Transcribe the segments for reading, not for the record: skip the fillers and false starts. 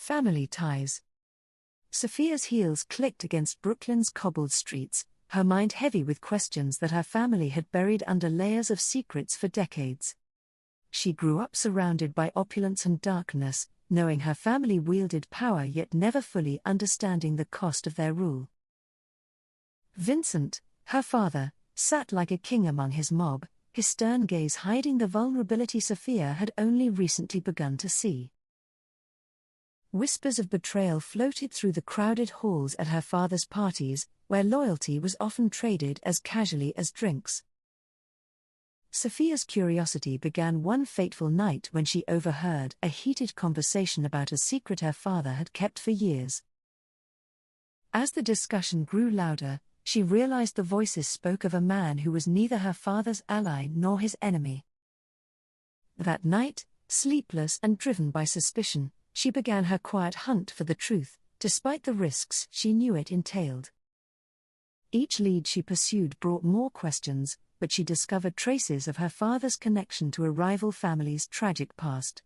Family ties. Sophia's heels clicked against Brooklyn's cobbled streets, her mind heavy with questions that her family had buried under layers of secrets for decades. She grew up surrounded by opulence and darkness, knowing her family wielded power yet never fully understanding the cost of their rule. Vincent, her father, sat like a king among his mob, his stern gaze hiding the vulnerability Sophia had only recently begun to see. Whispers of betrayal floated through the crowded halls at her father's parties, where loyalty was often traded as casually as drinks. Sophia's curiosity began one fateful night when she overheard a heated conversation about a secret her father had kept for years. As the discussion grew louder, she realized the voices spoke of a man who was neither her father's ally nor his enemy. That night, sleepless and driven by suspicion, she began her quiet hunt for the truth, despite the risks she knew it entailed. Each lead she pursued brought more questions, but she discovered traces of her father's connection to a rival family's tragic past.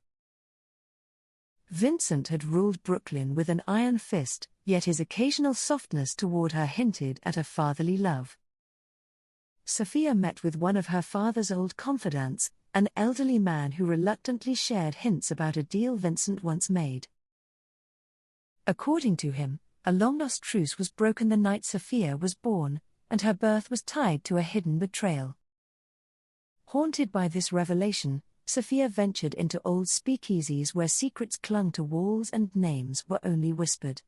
Vincent had ruled Brooklyn with an iron fist, yet his occasional softness toward her hinted at a fatherly love. Sophia met with one of her father's old confidants, an elderly man who reluctantly shared hints about a deal Vincent once made. According to him, a long-lost truce was broken the night Sophia was born, and her birth was tied to a hidden betrayal. Haunted by this revelation, Sophia ventured into old speakeasies where secrets clung to walls and names were only whispered.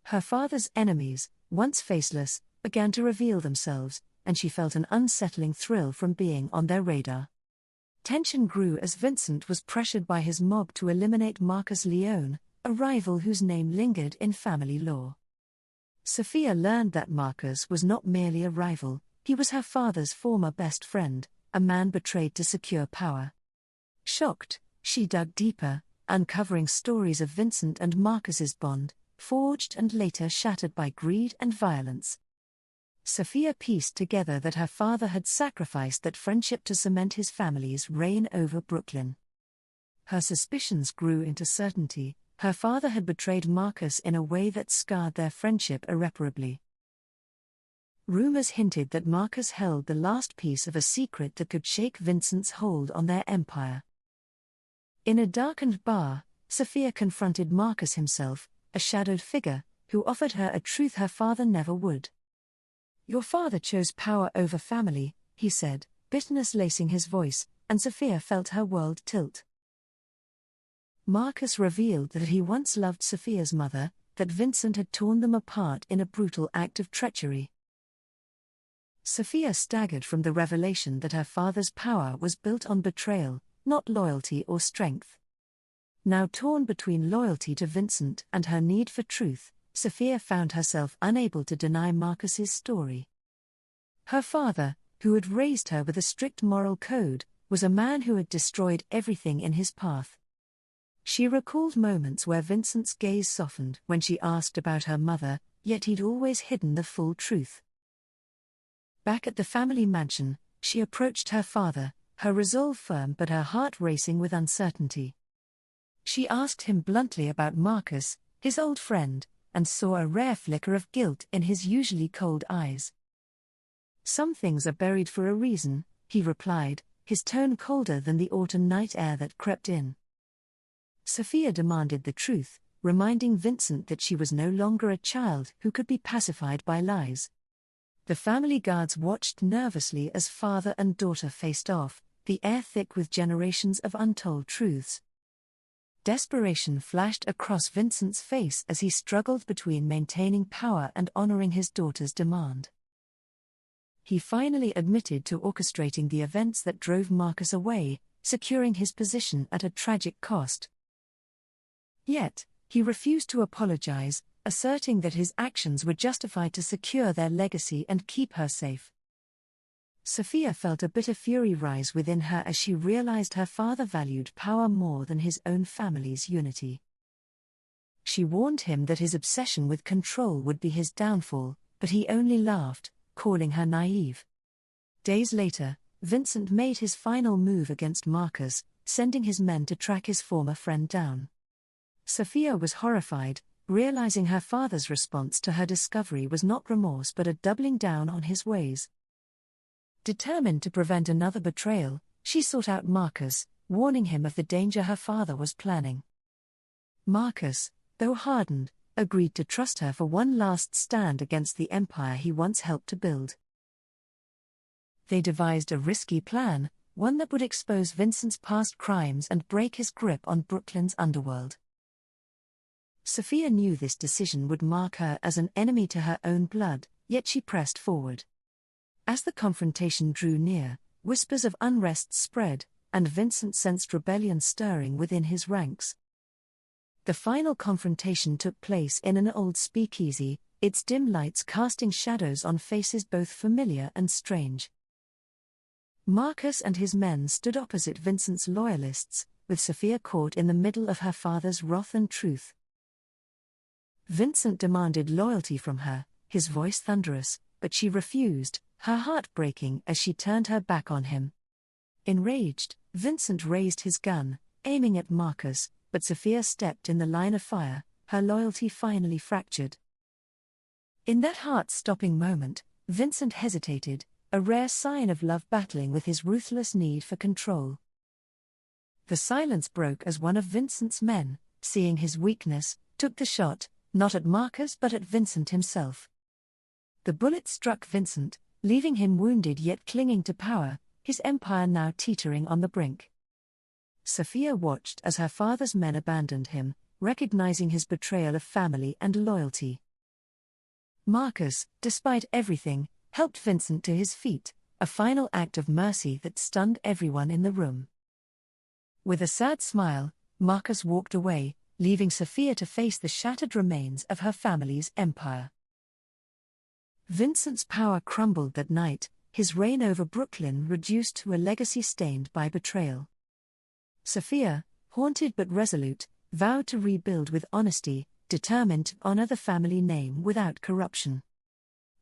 Her father's enemies, once faceless, began to reveal themselves, and she felt an unsettling thrill from being on their radar. Tension grew as Vincent was pressured by his mob to eliminate Marcus Leone, a rival whose name lingered in family lore. Sophia learned that Marcus was not merely a rival, he was her father's former best friend, a man betrayed to secure power. Shocked, she dug deeper, uncovering stories of Vincent and Marcus's bond, forged and later shattered by greed and violence. Sophia pieced together that her father had sacrificed that friendship to cement his family's reign over Brooklyn. Her suspicions grew into certainty. Her father had betrayed Marcus in a way that scarred their friendship irreparably. Rumors hinted that Marcus held the last piece of a secret that could shake Vincent's hold on their empire. In a darkened bar, Sophia confronted Marcus himself, a shadowed figure, who offered her a truth her father never would. "Your father chose power over family," he said, bitterness lacing his voice, and Sophia felt her world tilt. Marcus revealed that he once loved Sophia's mother, that Vincent had torn them apart in a brutal act of treachery. Sophia staggered from the revelation that her father's power was built on betrayal, not loyalty or strength. Now torn between loyalty to Vincent and her need for truth, Sophia found herself unable to deny Marcus's story. Her father, who had raised her with a strict moral code, was a man who had destroyed everything in his path. She recalled moments where Vincent's gaze softened when she asked about her mother, yet he'd always hidden the full truth. Back at the family mansion, she approached her father, her resolve firm but her heart racing with uncertainty. She asked him bluntly about Marcus, his old friend, and saw a rare flicker of guilt in his usually cold eyes. "Some things are buried for a reason," he replied, his tone colder than the autumn night air that crept in. Sophia demanded the truth, reminding Vincent that she was no longer a child who could be pacified by lies. The family guards watched nervously as father and daughter faced off, the air thick with generations of untold truths. Desperation flashed across Vincent's face as he struggled between maintaining power and honoring his daughter's demand. He finally admitted to orchestrating the events that drove Marcus away, securing his position at a tragic cost. Yet, he refused to apologize, asserting that his actions were justified to secure their legacy and keep her safe. Sophia felt a bitter fury rise within her as she realized her father valued power more than his own family's unity. She warned him that his obsession with control would be his downfall, but he only laughed, calling her naive. Days later, Vincent made his final move against Marcus, sending his men to track his former friend down. Sophia was horrified, realizing her father's response to her discovery was not remorse but a doubling down on his ways. Determined to prevent another betrayal, she sought out Marcus, warning him of the danger her father was planning. Marcus, though hardened, agreed to trust her for one last stand against the empire he once helped to build. They devised a risky plan, one that would expose Vincent's past crimes and break his grip on Brooklyn's underworld. Sophia knew this decision would mark her as an enemy to her own blood, yet she pressed forward. As the confrontation drew near, whispers of unrest spread, and Vincent sensed rebellion stirring within his ranks. The final confrontation took place in an old speakeasy, its dim lights casting shadows on faces both familiar and strange. Marcus and his men stood opposite Vincent's loyalists, with Sophia caught in the middle of her father's wrath and truth. Vincent demanded loyalty from her, his voice thunderous, but she refused, her heart breaking as she turned her back on him. Enraged, Vincent raised his gun, aiming at Marcus, but Sophia stepped in the line of fire, her loyalty finally fractured. In that heart-stopping moment, Vincent hesitated, a rare sign of love battling with his ruthless need for control. The silence broke as one of Vincent's men, seeing his weakness, took the shot, not at Marcus but at Vincent himself. The bullet struck Vincent, leaving him wounded yet clinging to power, his empire now teetering on the brink. Sophia watched as her father's men abandoned him, recognizing his betrayal of family and loyalty. Marcus, despite everything, helped Vincent to his feet, a final act of mercy that stunned everyone in the room. With a sad smile, Marcus walked away, leaving Sophia to face the shattered remains of her family's empire. Vincent's power crumbled that night, his reign over Brooklyn reduced to a legacy stained by betrayal. Sophia, haunted but resolute, vowed to rebuild with honesty, determined to honor the family name without corruption.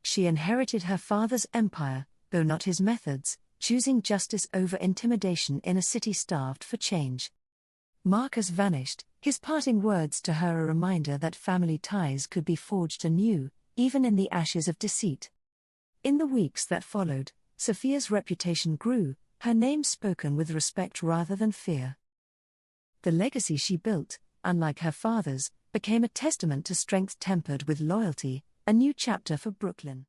She inherited her father's empire, though not his methods, choosing justice over intimidation in a city starved for change. Marcus vanished, his parting words to her a reminder that family ties could be forged anew, even in the ashes of deceit. In the weeks that followed, Sophia's reputation grew, her name spoken with respect rather than fear. The legacy she built, unlike her father's, became a testament to strength tempered with loyalty, a new chapter for Brooklyn.